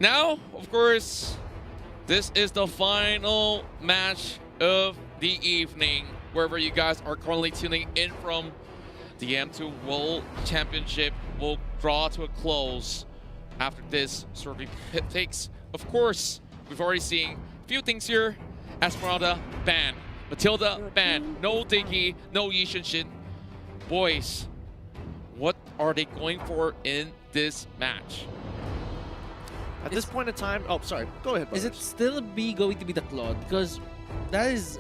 Now, of course, this is the final match of the evening. Wherever you guys are currently tuning in from, the M2 World Championship will draw to a close after this sort of takes. Of course, we've already seen a few things here. Esmeralda, ban. Matilda, ban. No Diggy, no Yishinshin. Boys, what are they going for in this match? At this point in time, oh, sorry, go ahead. Is it still going to be the Claude? Because that is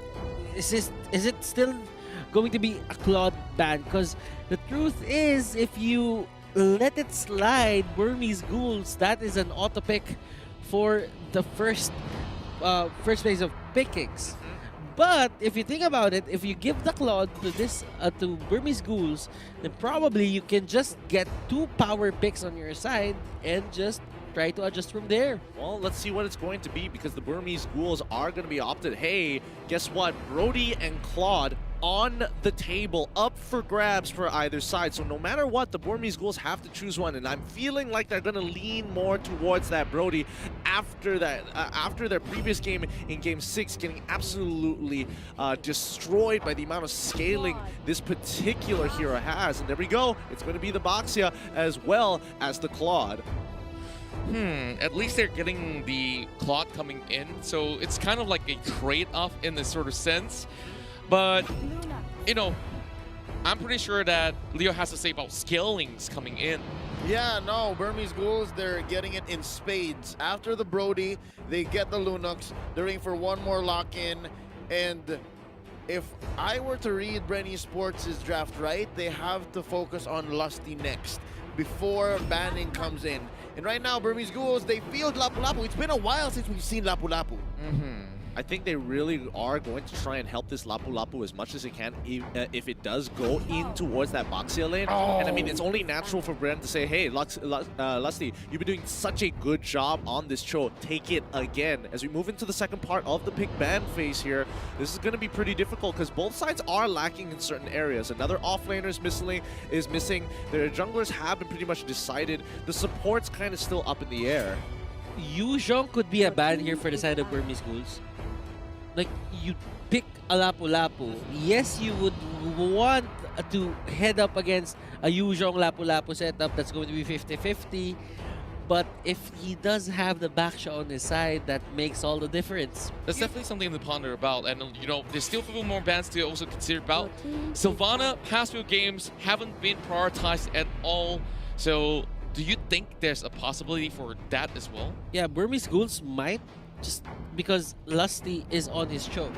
it still going to be a Claude ban? Because the truth is, if you let it slide, Burmese Ghouls, that is an auto pick for the first phase of pickings. But if you think about it, if you give the Claude to this to Burmese Ghouls, then probably you can just get 2 power picks on your side and just try to adjust from there. Well, let's see what it's going to be, because the Burmese Ghouls are going to be opted. Hey, guess what? Brody and Claude on the table, up for grabs for either side. So no matter what, the Burmese Ghouls have to choose one, and I'm feeling like they're going to lean more towards that Brody after that, after their previous game in Game 6, getting absolutely destroyed by the amount of scaling this particular hero has. And there we go. It's going to be the Boxia as well as the Claude. At least they're getting the Claude coming in, so it's kind of like a trade-off in this sort of sense. But, you know, I'm pretty sure that Leo has to say about scalings coming in. Yeah, no, Burmese Ghouls, they're getting it in spades. After the Brody, they get the Lunox. They're waiting for one more lock-in. And if I were to read Bren Esports' draft right, they have to focus on Lusty next before banning comes in. And right now, Burmese Ghouls, they field Lapu Lapu. It's been a while since we've seen Lapu Lapu. I think they really are going to try and help this Lapu Lapu as much as they can if it does go in towards that Boxia lane. And I mean, it's only natural for Bren to say, hey, Lusty, you've been doing such a good job on this cho. Take it again. As we move into the second part of the pick ban phase here, this is going to be pretty difficult because both sides are lacking in certain areas. Another offlaner is missing. Their junglers have been pretty much decided. The support's kind of still up in the air. Yuzhong could be a ban here for the side of Burmese Ghouls. Like, you pick a Lapu Lapu. Yes, you would want to head up against a Yuzhong Lapu Lapu setup that's going to be 50-50. But if he does have the backshot on his side, that makes all the difference. That's definitely something to ponder about. And, you know, there's still a few more bans to also consider about. Sylvana, past few games haven't been prioritized at all. So, do you think there's a possibility for that as well? Yeah, Burmese Ghouls might, just because Lusty is on his choke.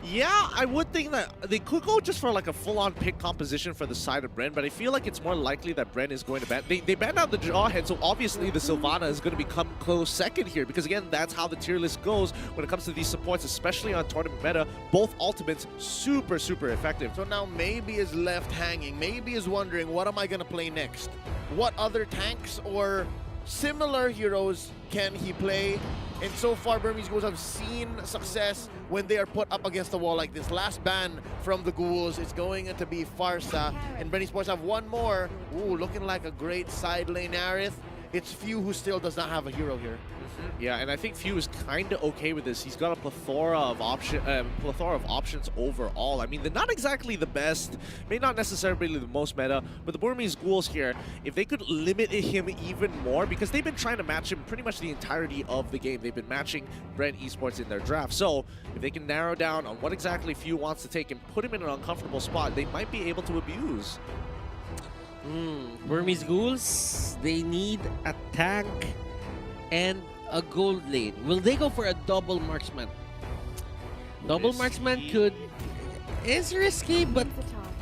Yeah, I would think that they could go just for like a full-on pick composition for the side of Bren, but I feel like it's more likely that Bren is going to ban. They banned out the Jawhead, so obviously the Sylvana is going to become close second here, because again, that's how the tier list goes when it comes to these supports, especially on tournament meta. Both ultimates super, super effective. So now maybe is left hanging. Maybe is wondering, what am I going to play next? What other tanks or similar heroes can he play? And so far, Burmese Ghouls have seen success when they are put up against the wall like this. Last ban from the Ghouls is going to be Farsa. And Bren Esports have one more. Ooh, looking like a great side lane Aerith. It's Few who still does not have a hero here. Yeah, and I think Few is kind of okay with this. He's got a plethora of options overall. I mean, they're not exactly the best, may not necessarily be the most meta, but the Burmese Ghouls here, if they could limit him even more, because they've been trying to match him pretty much the entirety of the game. They've been matching Bren Esports in their draft. So if they can narrow down on what exactly Few wants to take and put him in an uncomfortable spot, they might be able to abuse. Burmese Ghouls, they need a tank and a gold lane. Will they go for a double marksman? Double marksman is risky, but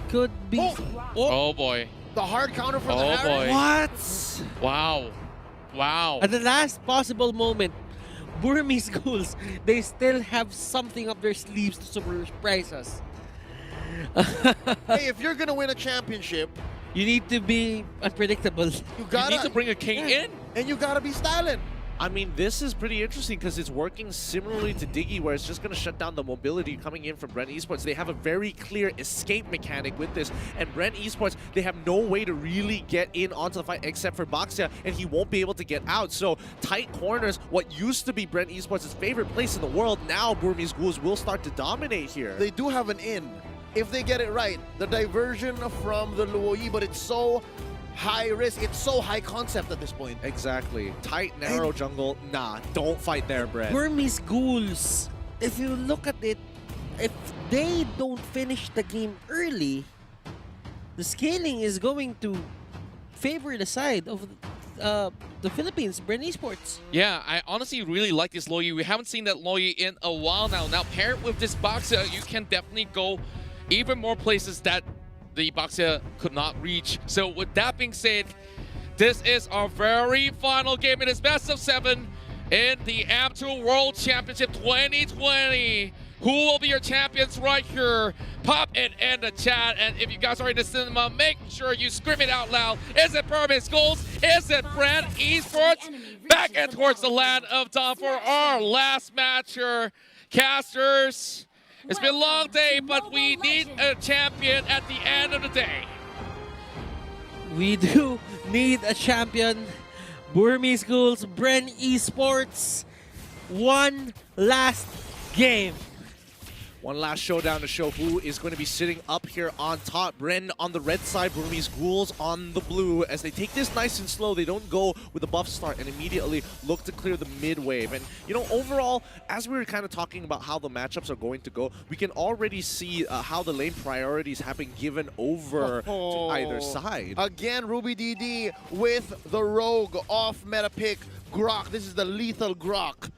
could be. Oh boy. The hard counter for the Oh boy. What? Wow. Wow. At the last possible moment, Burmese Ghouls, they still have something up their sleeves to surprise us. Hey, if you're going to win a championship, you need to be unpredictable. you gotta need to bring a king in. and you gotta be styling. I mean, this is pretty interesting because it's working similarly to Diggy, where it's just going to shut down the mobility coming in from Bren Esports. They have a very clear escape mechanic with this, and Bren Esports, they have no way to really get in onto the fight except for Baxia, and he won't be able to get out. So tight corners, what used to be Bren Esports' favorite place in the world, now Burmese Ghouls will start to dominate here. They do have an in. If they get it right, the diversion from the Luoyi, but it's so high risk, it's so high concept at this point. Exactly. Tight, narrow jungle. Nah, don't fight there, Bren. Burmese Ghouls, if you look at it, if they don't finish the game early, the scaling is going to favor the side of the Philippines, Bren Esports. Yeah, I honestly really like this Loyi. We haven't seen that Loyi in a while now. Now, paired with this Baxia, you can definitely go even more places that the Baxia could not reach. So with that being said, this is our very final game. It is best of 7 in the AM2 World Championship 2020. Who will be your champions right here? Pop it in the chat. And if you guys are in the cinema, make sure you scream it out loud. Is it Burmese Ghouls? Is it Bren Esports? Back and towards the land of Dawn for our last match here. Casters, it's been a long day, but we need a champion at the end of the day. We do need a champion. Burmese Ghouls, Bren Esports. One last game. One last showdown to show who is going to be sitting up here on top. Bren on the red side, Burmese Ghouls on the blue. As they take this nice and slow, they don't go with a buff start and immediately look to clear the mid wave. And, you know, overall, as we were kind of talking about how the matchups are going to go, we can already see how the lane priorities have been given over to either side. Again, Ruby DD with the rogue off meta pick, Grok. This is the lethal Grok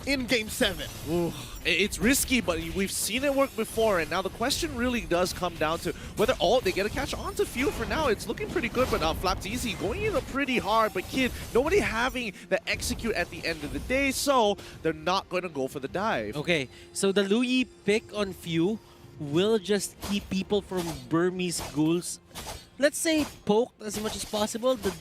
in Game 7. Ooh, it's risky, but we've seen it work before, and now the question really does come down to whether they get a catch onto Few. For now, it's looking pretty good, but Flapteezy going in pretty hard, but Kid, nobody having the execute at the end of the day, so they're not going to go for the dive. Okay, so the Luyi pick on Few will just keep people from Burmese Ghouls, let's say, poked as much as possible. The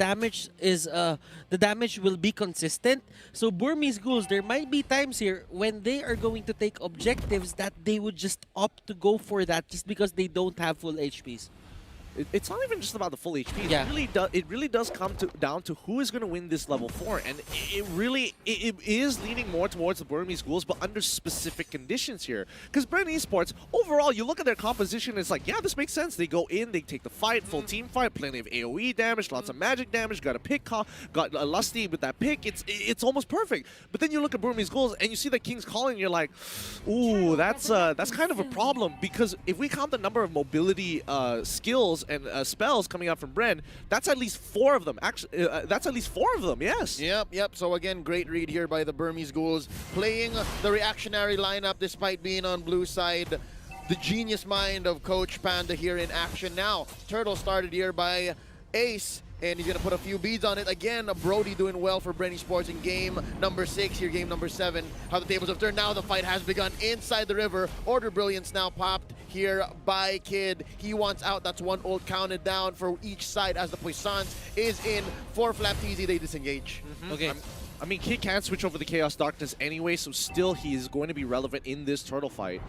damage will be consistent. So Burmese Ghouls, there might be times here when they are going to take objectives that they would just opt to go for that just because they don't have full HPs. It's not even just about the full HP. Yeah. It really does come down to who is going to win this level 4, and it is leaning more towards the Burmese Ghouls, but under specific conditions here. Because Bren Esports, overall, you look at their composition, it's like, yeah, this makes sense. They go in, they take the fight, full team fight, plenty of AOE damage, lots of magic damage, got a pick, got a Lusty with that pick. It's almost perfect. But then you look at Burmese Ghouls, and you see the King's Calling, and you're like, ooh, that's kind of a problem, because if we count the number of mobility skills and spells coming out from Bren, that's at least 4 of them. Actually, that's at least 4 of them, yes. Yep. So again, great read here by the Burmese Ghouls, playing the reactionary lineup despite being on blue side. The genius mind of Coach Panda here in action now. Turtle started here by Ace, and he's going to put a few beads on it. Again, Brody doing well for Bren Esports in game number 6, here game number 7. How the tables have turned. Now the fight has begun inside the river. Order Brilliance now popped here by Kid. He wants out. That's 1 ult counted down for each side as the Puissance is in. For Flapteezy, they disengage. Okay. I mean, Kid can't switch over the Chaos Darkness anyway, so still he is going to be relevant in this turtle fight.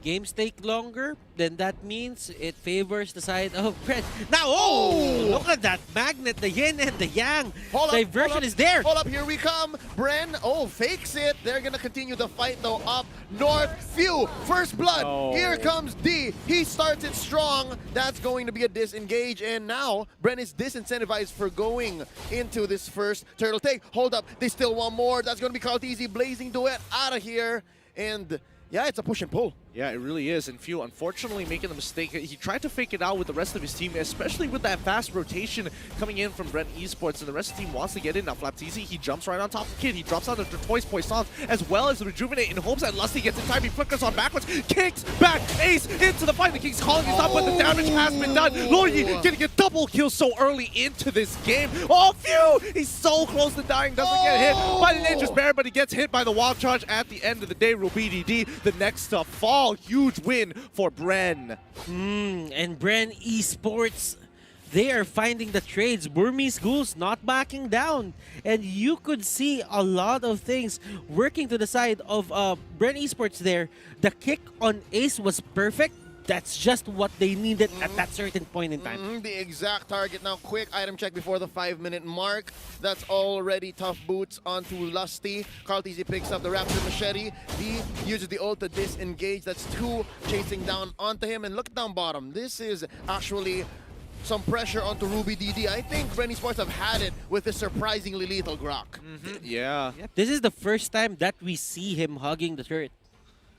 Games take longer, then that means it favors the side of Bren. Now, look at that magnet, the yin and the yang. Diversion is there. Hold up, here we come. Bren, fakes it. They're going to continue the fight, though, up north. Few, first blood. Here comes D. He starts it strong. That's going to be a disengage, and now Bren is disincentivized for going into this first turtle take. Hold up, they still want more. That's going to be Flapteezy. Blazing Duet out of here, and yeah, it's a push and pull. Yeah, it really is. And Few, unfortunately, making the mistake. He tried to fake it out with the rest of his team, especially with that fast rotation coming in from Bren Esports, and the rest of the team wants to get in. Now, Flapteezy, he jumps right on top of Kid. He drops out the Toys Poissons, as well as the Rejuvenate, in hopes that Lusty gets in time. He flickers on backwards, kicks back, Ace into the fight. The King's Calling is up, but the damage has been done. Loyi getting a double kill so early into this game. Few! He's so close to dying, doesn't get hit by the Nature's Bear, but he gets hit by the Wild Charge at the end of the day. Ruby DD, the next to fall. Huge win for Bren. And Bren Esports they are finding the trades. Burmese Ghouls not backing down. And you could see a lot of things working to the side of Bren Esports there. The kick on Ace was perfect. That's just what they needed at that certain point in time. The exact target. Now, quick item check before the 5-minute mark. That's already tough boots onto Lusty. Carl TZ picks up the Raptor Machete. He uses the ult to disengage. That's 2 chasing down onto him. And look down bottom. This is actually some pressure onto Ruby DD. I think Bren Esports have had it with this surprisingly lethal Grok. Yeah. This is the first time that we see him hugging the turret.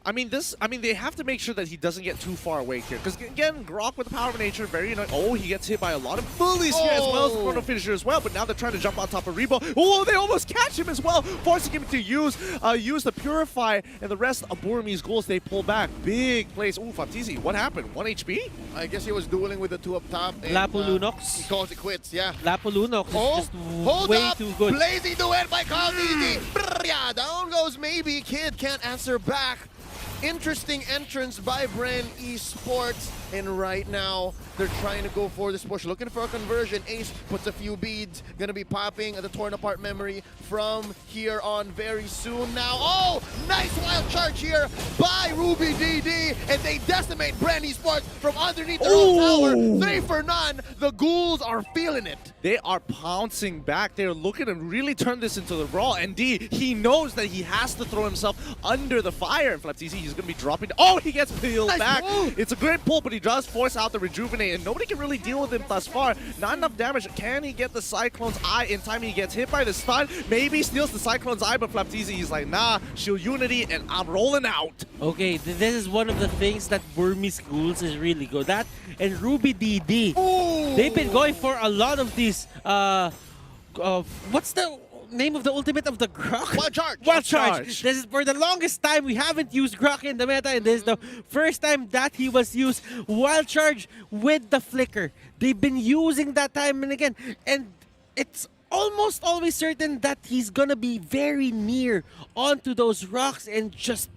I mean, they have to make sure that he doesn't get too far away here. Because, again, Grok with the power of nature, very annoying. Oh, he gets hit by a lot of bullies here as well as the Chrono Finisher as well. But now they're trying to jump on top of Rebo. Oh, they almost catch him as well, forcing him to use the Purify. And the rest of Burmese Ghouls, they pull back. Big plays. Ooh, Faptizi, what happened? 1 HP? I guess he was dueling with the 2 up top. And, Lapu Lunox. he calls it quits, yeah. Lapu Lunox is just hold way up. too good. Blazing duet by Carl TZ. Yeah, down goes maybe. Kid can't answer back. Interesting entrance by Bren Esports, and right now they're trying to go for this push, looking for a conversion. Ace puts a few beads, gonna be popping the torn apart memory from here on very soon now. Oh, nice wild charge here by Ruby DD, and they decimate Bren Esports from underneath their own tower. 3 for none. The Ghouls are feeling it. They are pouncing back. They're looking to really turn this into the Raw. And D, he knows that he has to throw himself under the fire. And Flaptz, he's going to be dropping. Oh, he gets peeled Nice back. move. It's a great pull, but he does force out the Rejuvenate. And nobody can really deal with him thus far. Not enough damage. Can he get the Cyclone's Eye in time? He gets hit by the stun. Maybe steals the Cyclone's Eye, but Flaptz, he's like, nah, Shield Unity, and I'm rolling out. Okay, this is one of the things that Burmese Ghouls is really good at. And Ruby DD, Ooh. they've been going for a lot of these, what's the name of the ultimate of the Grok? Wild charge. Wild Charge. This is for the longest time we haven't used Grok in the meta, and this is the first time that he was used. Wild Charge with the Flicker. They've been using that time and again, and it's almost always certain that he's gonna be very near onto those rocks and just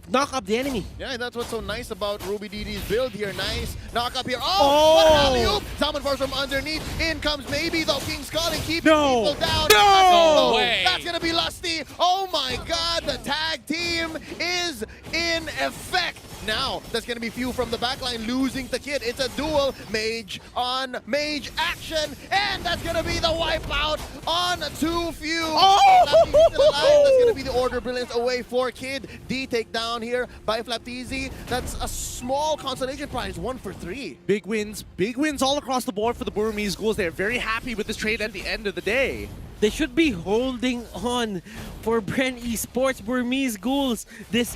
knock up the enemy. Yeah, that's what's so nice about Ruby DD's build here. Nice knock up here. Oh, what an alley-oop! Salmon Force from underneath. In comes maybe though King's Calling, keeping people down. No way. That's gonna be Lusty. Oh my God, the tag team is in effect. Now, that's going to be Few from the backline losing the Kid. It's a duel. Mage on Mage action. And that's going to be the wipeout on 2 Few. Oh! Flapteezy still alive. That's going to be the Order Brilliance away for Kid. D takedown here by Flapteezy. That's a small consolation prize. 1 for 3. Big wins all across the board for the Burmese Ghouls. They're very happy with this trade at the end of the day. They should be holding on for Bren Esports, Burmese Ghouls. This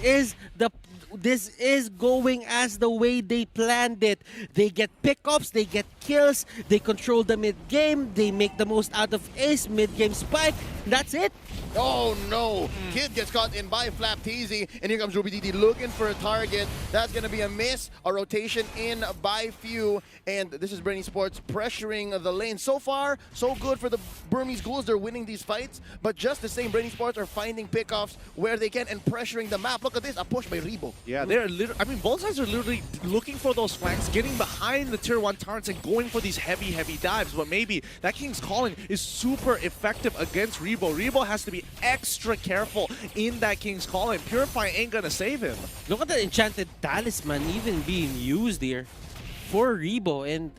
is going as the way they planned it. They get pickups, they get kills, they control the mid-game, they make the most out of Ace, mid-game spike. That's it. Oh no! Kid gets caught in by Flapteezy, and here comes Ruby DD looking for a target. That's gonna be a miss. A rotation in by Few, and this is Bren Esports pressuring the lane. So far, so good for the Burmese Ghouls. They're winning these fights, but just the same, Bren Esports are finding pickoffs where they can and pressuring the map. Look at this, a push by Rebo. Yeah, they're literally, I mean, both sides are literally looking for those flanks, getting behind the tier 1 turrets and going for these heavy dives. But maybe that King's Calling is super effective against Rebo. Rebo has to be extra careful in that King's Calling. Purify ain't gonna save him. Look at the Enchanted Talisman even being used here for Rebo, and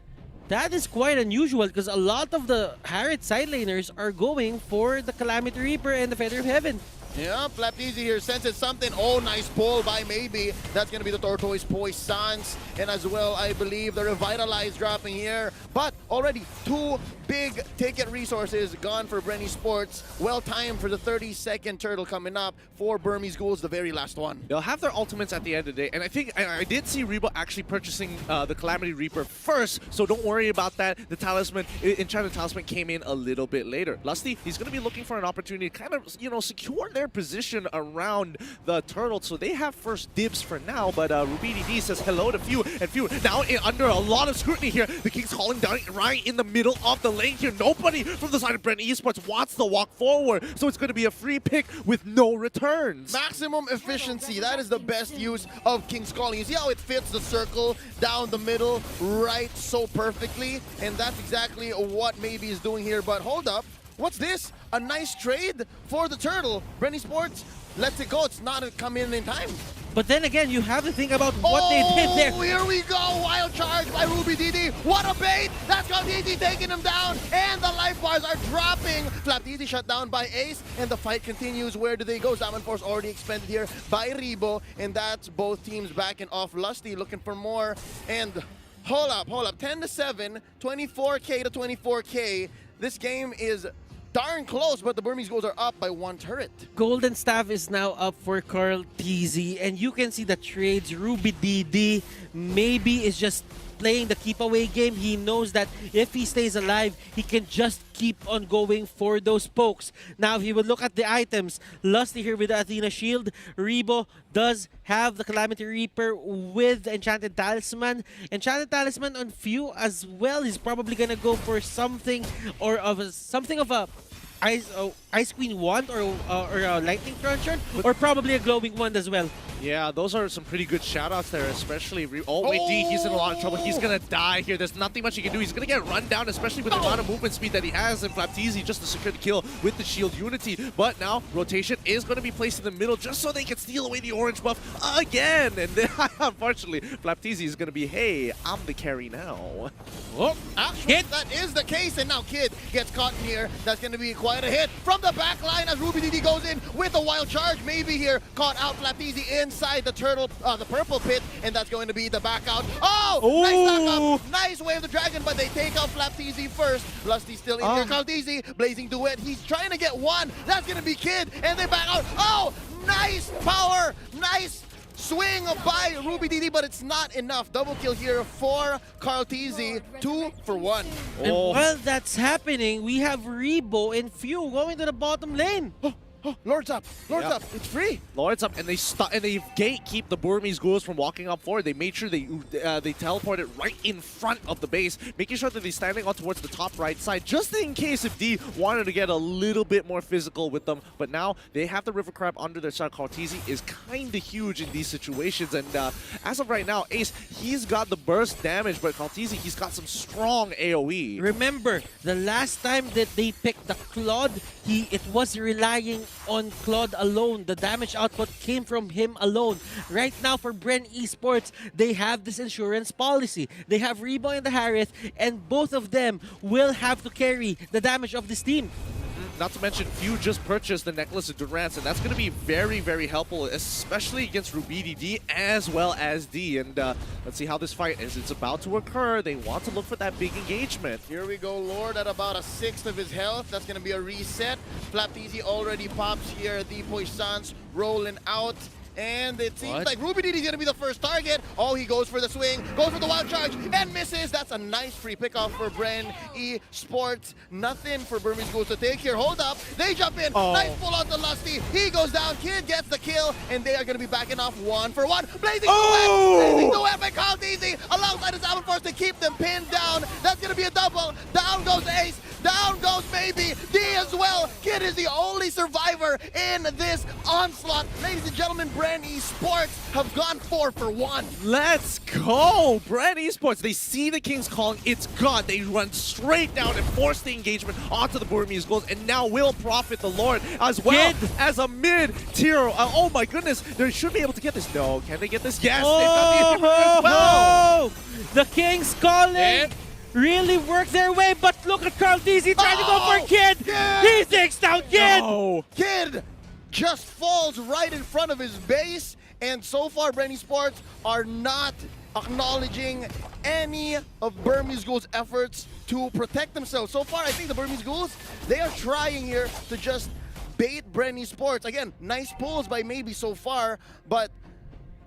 that is quite unusual because a lot of the Harriet side laners are going for the Calamity Reaper and the Feather of Heaven. Yeah, Flapteezy here senses something. Oh, nice pull by maybe. That's going to be the Tortoise Poissons. And as well, I believe the Revitalize dropping here. But already 2 big ticket resources gone for Bren Esports. Well timed for the 30-second turtle coming up for Burmese Ghouls, the very last one. They'll have their ultimates at the end of the day. And I think I did see Rebo actually purchasing the Calamity Reaper first. So don't worry about that. The Talisman, Enchanted Talisman came in a little bit later. Lusty, he's going to be looking for an opportunity to kind of, secure their position around the turtle, so they have first dibs for now. But Ruby DD says hello to Few, and Few now under a lot of scrutiny here. The King's calling down right in the middle of the lane here. Nobody from the side of Bren Esports wants to walk forward, so it's going to be a free pick with no returns. Maximum efficiency. That is the best use of King's Calling. You see how it fits the circle down the middle right so perfectly? And that's exactly what Maybe is doing here. But hold up. What's this? A nice trade for the turtle. Bren Esports lets it go. It's not come in time. But then again, you have to think about what they did there. Here we go. Wild charge by RubyDD. What a bait. That's Caldisi taking him down. And the life bars are dropping. FlapDD shut down by Ace. And the fight continues. Where do they go? Diamond Force already expended here by Rebo. And that's both teams backing off. Lusty looking for more. And hold up. 10-7, 24K to 24K. This game is darn close, but the Burmese Ghouls are up by 1 turret. Golden Staff is now up for Carl TZ, and you can see the trades. RubyDD maybe is just playing the keep away game. He knows that if he stays alive, he can just keep on going for those pokes. Now, if you would look at the items, Lusty here with the Athena Shield. Rebo does have the Calamity Reaper with the Enchanted Talisman. Enchanted Talisman on few as well. He's probably gonna go for something or something of a Ice Queen wand or a Lightning Cruncher, or probably a Glowing Wand as well. Yeah, those are some pretty good shoutouts there, especially... Oh, wait, D, he's in a lot of trouble. He's going to die here. There's nothing much he can do. He's going to get run down, especially with the amount of movement speed that he has in FlapTZ just to secure the kill with the Shield Unity. But now, rotation is going to be placed in the middle just so they can steal away the orange buff again. And then, unfortunately, FlapTZ is going to be, hey, I'm the carry now. Oh, actually, that is the case. And now Kid gets caught in here. That's going to be quite a hit from the back line as RubyDD goes in with a wild charge. Maybe here, caught out FlapTZ inside the turtle, the purple pit, and that's going to be the back out. Oh, nice knock up. Nice Way of the Dragon, but they take out FlapTZ first. Lusty still in here. Caldisi, Blazing Duet. He's trying to get one. That's going to be Kid, and they back out. Oh, nice power. Nice swing by RubyDD, but it's not enough. Double kill here for Carl TZ. 2 for 1. And while that's happening, we have Rebo and Few going to the bottom lane. Lord's up. Lord's up. It's free. Lord's up, and they gatekeep the Burmese Ghouls from walking up forward. They made sure they teleported right in front of the base, making sure that they're standing on towards the top right side, just in case if D wanted to get a little bit more physical with them. But now they have the River Crab under their side. Cartesi is kind of huge in these situations, and as of right now, Ace, he's got the burst damage, but Cartesi, he's got some strong AoE. Remember, the last time that they picked the Claude, it was relying on Claude alone. The damage output came from him alone. Right now for Bren Esports, they have this insurance policy. They have Rebo and the Harith, and both of them will have to carry the damage of this team. Not to mention, Few just purchased the Necklace of Durance, and that's going to be very, very helpful, especially against RubyDD as well as D. And let's see how this fight is. It's about to occur. They want to look for that big engagement. Here we go, Lord at about 1/6 of his health. That's going to be a reset. FlapTZ already pops here. The Poissons rolling out. And it seems like RubyDD is going to be the first target. Oh, he goes for the swing, goes for the wild charge, and misses. That's a nice free pickoff for Bren Esports. Nothing for Burmese Ghouls to take here. Hold up. They jump in. Nice pull out the Lusty. He goes down. Kid gets the kill, and they are going to be backing off 1 for 1. Blazing Duet. Blazing Duet by Carl TZ alongside his Diamond Force to keep them pinned down. That's going to be a double. Down goes Ace. Down goes Maybe. D as well. Kid is the only survivor in this onslaught. Ladies and gentlemen, Bren Esports have gone 4 for 1. Let's go! Bren Esports, they see the King's Calling, it's gone. They run straight down and force the engagement onto the Burmese Ghouls, and now will profit the Lord as well as a mid-tier. Oh my goodness, they should be able to get this. No, can they get this? Yes, they've got the as well. The King's Calling really worked their way, but look at Carl TZ trying to go for Kid. He takes down Kid. No. Kid just falls right in front of his base, and so far Bren Esports are not acknowledging any of Burmese Ghouls' efforts to protect themselves. So far, I think the Burmese Ghouls, they are trying here to just bait Bren Esports. Again, nice pulls by Maybe so far, but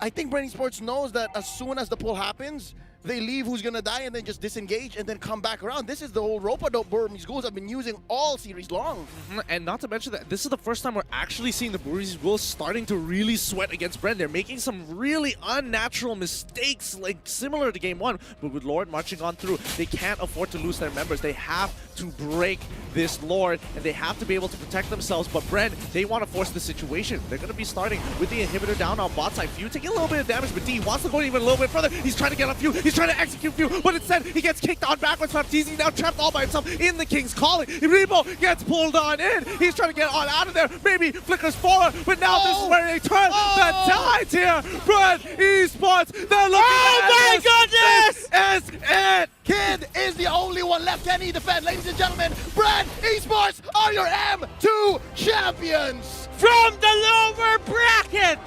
I think Bren Esports knows that as soon as the pull happens, they leave who's gonna die and then just disengage and then come back around. This is the whole rope-a-dope Burmese Ghouls have been using all series long. And not to mention that this is the first time we're actually seeing the Burmese Ghouls starting to really sweat against Bren. They're making some really unnatural mistakes, like similar to Game 1. But with Lord marching on through, they can't afford to lose their members. They have to break this Lord, and they have to be able to protect themselves. But Bren, they want to force the situation. They're going to be starting with the inhibitor down on bot side. Few taking a little bit of damage, but D wants to go even a little bit further. He's trying to get a few. He's trying to execute few, but instead he gets kicked on backwards. Baptiste now trapped all by himself in the King's Calling. Rebo gets pulled on in. He's trying to get on out of there. Maybe flickers forward, but now this is where they turn the tides here. Bren Esports, they're looking Oh my goodness! This is it. Kid is the only one left. Can he defend? Ladies and gentlemen, Bren Esports are your M2 champions. From the lower bracket,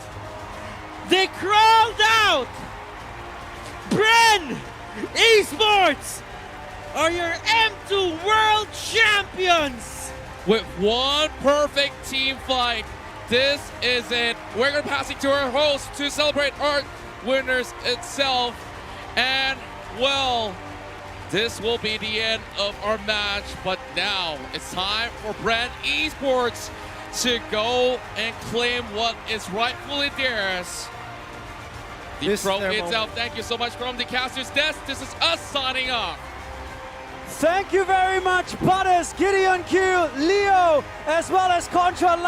they crawled out. Bren Esports are your M2 World Champions. With one perfect team fight, this is it. We're going to pass it to our host to celebrate our winners itself. And, well, this will be the end of our match. But now it's time for Bren Esports to go and claim what is rightfully theirs. The pro itself, thank you so much from the caster's desk. This is us signing off. Thank you very much, Butters, Gideon Q, Leo, as well as Contra.